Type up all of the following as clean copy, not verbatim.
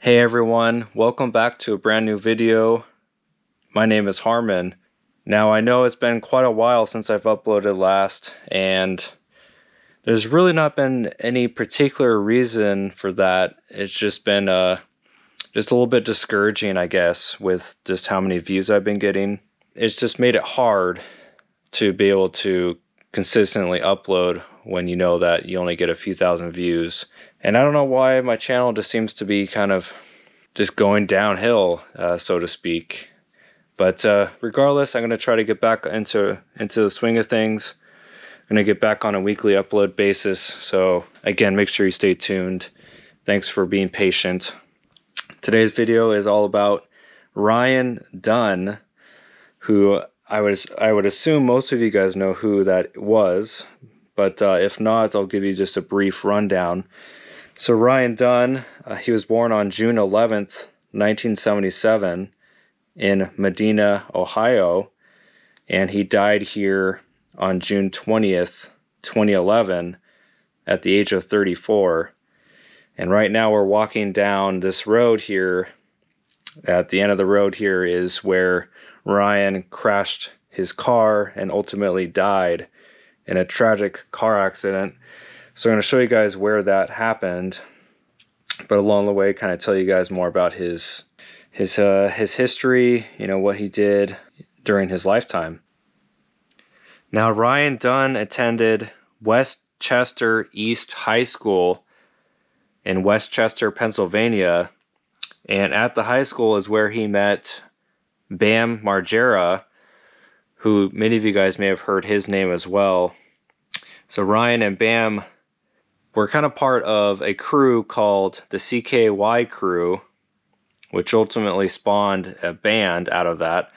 Hey everyone, welcome back to a brand new video. My name is Harmon. Now I know it's been quite a while since I've uploaded last, and there's really not been any particular reason for that. It's just been just a little bit discouraging, I guess, with just how many views I've been getting. It's just made it hard to be able to consistently upload when you know that you only get a few thousand views. And I don't know why my channel just seems to be kind of just going downhill, so to speak. But regardless, I'm going to try to get back into the swing of things. I'm going to get back on a weekly upload basis. So again, make sure you stay tuned. Thanks for being patient. Today's video is all about Ryan Dunn, who I would assume most of you guys know who that was, but if not, I'll give you just a brief rundown. So Ryan Dunn, he was born on June 11th, 1977 in Medina, Ohio, and he died here on June 20th, 2011 at the age of 34. And right now we're walking down this road here. At the end of the road here is where Ryan crashed his car and ultimately died in a tragic car accident. So I'm going to show you guys where that happened, but along the way kind of tell you guys more about his history, you know, what he did during his lifetime. Now, Ryan Dunn attended Westchester East High School in Westchester, Pennsylvania, and at the high school is where he met Bam Margera, who many of you guys may have heard his name as well. So Ryan and Bam were kind of part of a crew called the CKY crew, which ultimately spawned a band out of that.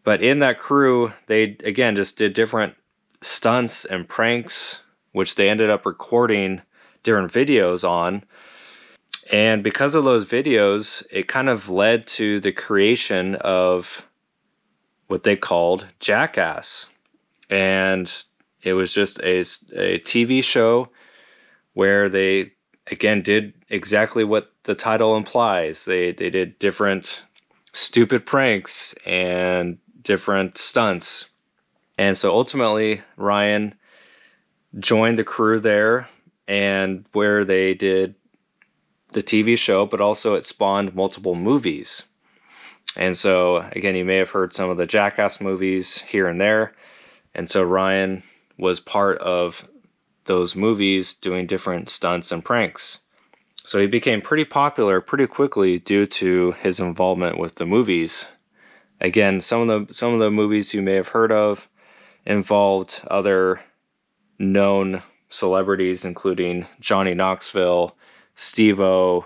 But in that crew, they again just did different stunts and pranks, which they ended up recording different videos on. And because of those videos, it kind of led to the creation of what they called Jackass. And it was just a TV show where they, again, did exactly what the title implies. They did different stupid pranks and different stunts. And so ultimately, Ryan joined the crew there, and where they did the TV show, but also it spawned multiple movies. And so, again, you may have heard some of the Jackass movies here and there. And so Ryan was part of those movies doing different stunts and pranks. So he became pretty popular pretty quickly due to his involvement with the movies. Again, some of the movies you may have heard of involved other known celebrities, including Johnny Knoxville, Steve-O,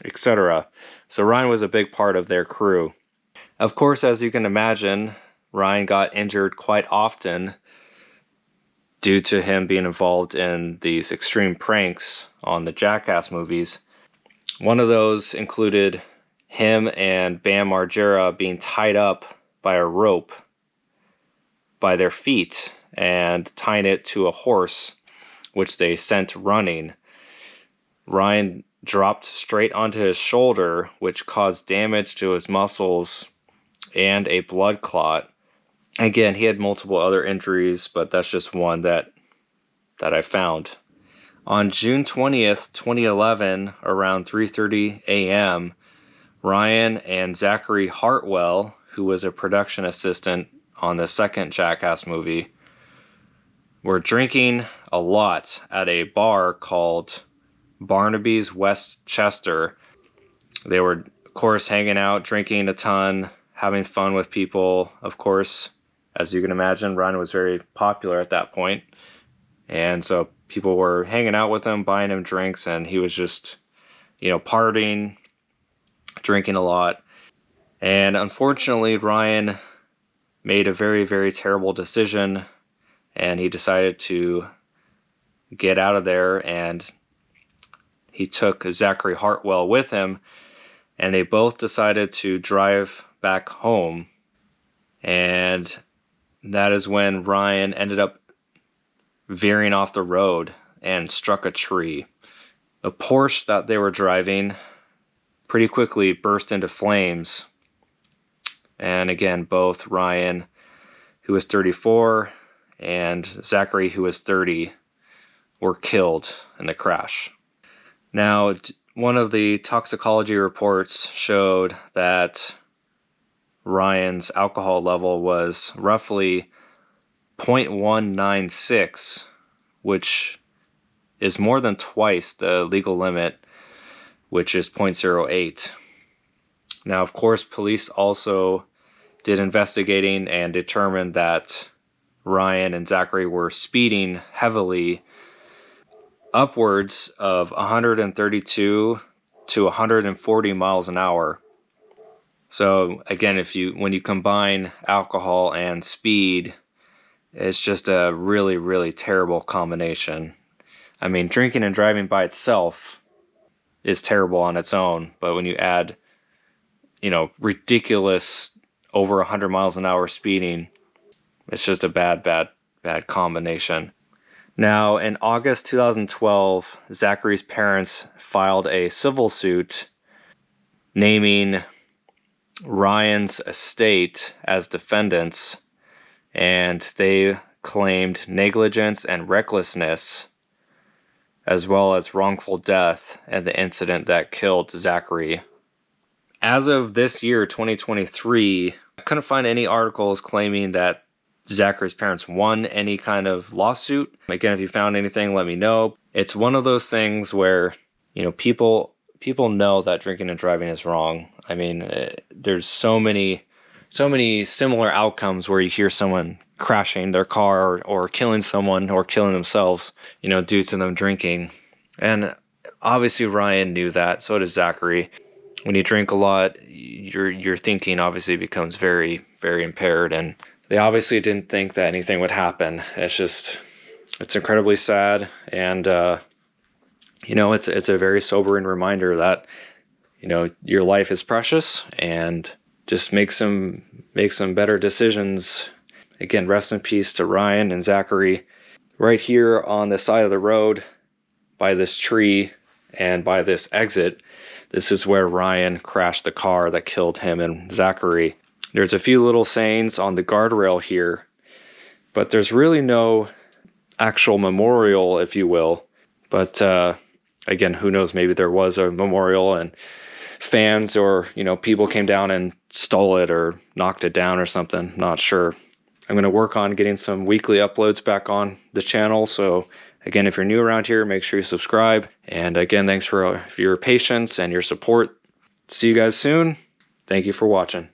etc. So Ryan was a big part of their crew. Of course, as you can imagine, Ryan got injured quite often due to him being involved in these extreme pranks on the Jackass movies. One of those included him and Bam Margera being tied up by a rope by their feet and tying it to a horse, which they sent running. Ryan dropped straight onto his shoulder, which caused damage to his muscles and a blood clot. Again, he had multiple other injuries, but that's just one that I found. On June 20th, 2011, around 3:30 a.m., Ryan and Zachary Hartwell, who was a production assistant on the second Jackass movie, were drinking a lot at a bar called Barnaby's Westchester. They were, of course, hanging out, drinking a ton, having fun with people. Of course, as you can imagine, Ryan was very popular at that point. And so people were hanging out with him, buying him drinks, and he was just, partying, drinking a lot. And unfortunately, Ryan made a very, very terrible decision, and he decided to get out of there, and he took Zachary Hartwell with him, and they both decided to drive back home. And that is when Ryan ended up veering off the road and struck a tree. The Porsche that they were driving pretty quickly burst into flames. And again, both Ryan, who was 34, and Zachary, who was 30, were killed in the crash. Now, one of the toxicology reports showed that Ryan's alcohol level was roughly 0.196, which is more than twice the legal limit, which is 0.08. Now, of course, police also did investigating and determined that Ryan and Zachary were speeding heavily, upwards of 132 to 140 miles an hour. So again, when you combine alcohol and speed, it's just a really, really terrible combination. I mean, drinking and driving by itself is terrible on its own, but when you add, ridiculous over 100 miles an hour speeding, it's just a bad combination. Now, in August 2012, Zachary's parents filed a civil suit naming Ryan's estate as defendants, and they claimed negligence and recklessness, as well as wrongful death and the incident that killed Zachary. As of this year, 2023, I couldn't find any articles claiming that Zachary's parents won any kind of lawsuit. Again, if you found anything, let me know. It's one of those things where, people know that drinking and driving is wrong. I mean, there's so many similar outcomes where you hear someone crashing their car or killing someone or killing themselves, due to them drinking. And obviously Ryan knew that, so does Zachary. When you drink a lot, your thinking obviously becomes very, very impaired, and they obviously didn't think that anything would happen. It's incredibly sad, and it's a very sobering reminder that your life is precious, and just make some better decisions. Again, rest in peace to Ryan and Zachary. Right here on the side of the road, by this tree and by this exit, this is where Ryan crashed the car that killed him and Zachary. There's a few little sayings on the guardrail here, but there's really no actual memorial, if you will. But again, who knows, maybe there was a memorial and fans or people came down and stole it or knocked it down or something. Not sure. I'm going to work on getting some weekly uploads back on the channel. So again, if you're new around here, make sure you subscribe. And again, thanks for your patience and your support. See you guys soon. Thank you for watching.